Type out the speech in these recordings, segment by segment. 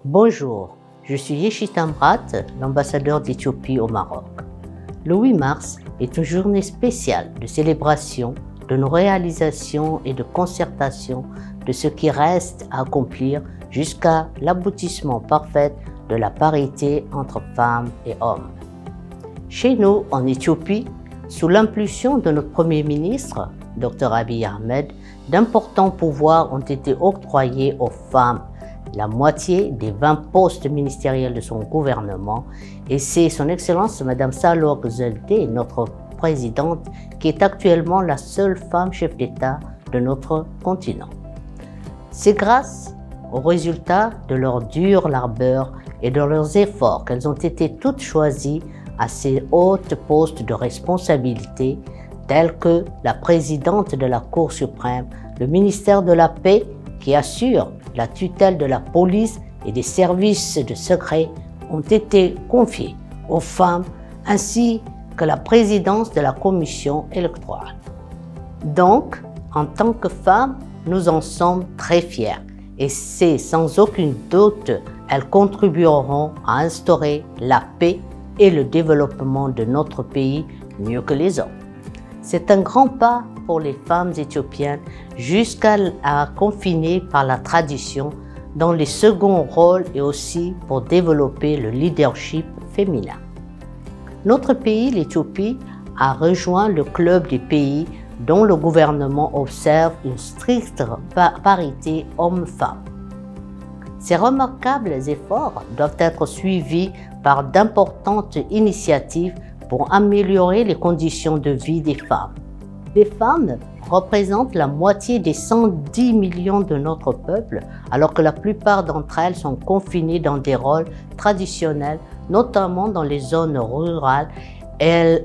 Bonjour, je suis Yeshita Mrat, l'ambassadeur d'Éthiopie au Maroc. Le 8 mars est une journée spéciale de célébration de nos réalisations et de concertation de ce qui reste à accomplir jusqu'à l'aboutissement parfait de la parité entre femmes et hommes. Chez nous, en Éthiopie, sous l'impulsion de notre Premier ministre, Dr Abiy Ahmed, d'importants pouvoirs ont été octroyés aux femmes, la moitié des 20 postes ministériels de son gouvernement, et c'est son Excellence Mme Sahle-Work Zewde, notre présidente, qui est actuellement la seule femme chef d'État de notre continent. C'est grâce aux résultats de leur dur labeur et de leurs efforts qu'elles ont été toutes choisies à ces hautes postes de responsabilité, tels que la présidente de la Cour suprême, le ministère de la Paix, qui assure la tutelle de la police et des services de secret, ont été confiés aux femmes, ainsi que la présidence de la commission électorale. Donc, en tant que femmes, nous en sommes très fiers et c'est sans aucun doute elles contribueront à instaurer la paix et le développement de notre pays mieux que les hommes. C'est un grand pas pour les femmes éthiopiennes jusqu'à confiner par la tradition dans les seconds rôles et aussi pour développer le leadership féminin. Notre pays, l'Éthiopie, a rejoint le club des pays dont le gouvernement observe une stricte parité homme-femme. Ces remarquables efforts doivent être suivis par d'importantes initiatives pour améliorer les conditions de vie des femmes. Les femmes représentent la moitié des 110 millions de notre peuple, alors que la plupart d'entre elles sont confinées dans des rôles traditionnels, notamment dans les zones rurales,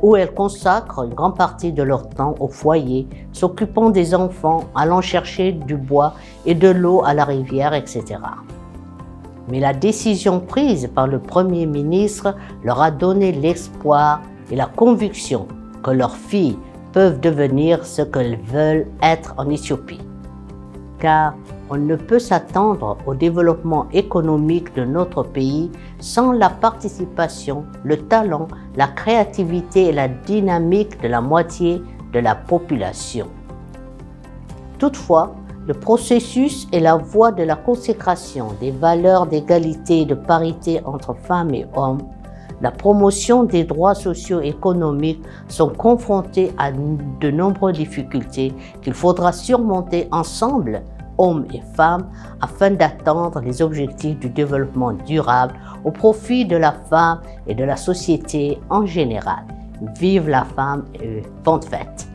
où elles consacrent une grande partie de leur temps au foyer, s'occupant des enfants, allant chercher du bois et de l'eau à la rivière, etc. Mais la décision prise par le Premier ministre leur a donné l'espoir et la conviction que leurs filles peuvent devenir ce qu'elles veulent être en Éthiopie. Car on ne peut s'attendre au développement économique de notre pays sans la participation, le talent, la créativité et la dynamique de la moitié de la population. Toutefois, le processus et la voie de la consécration des valeurs d'égalité et de parité entre femmes et hommes, la promotion des droits socio-économiques sont confrontés à de nombreuses difficultés qu'il faudra surmonter ensemble, hommes et femmes, afin d'atteindre les objectifs du développement durable au profit de la femme et de la société en général. Vive la femme et bonne fête!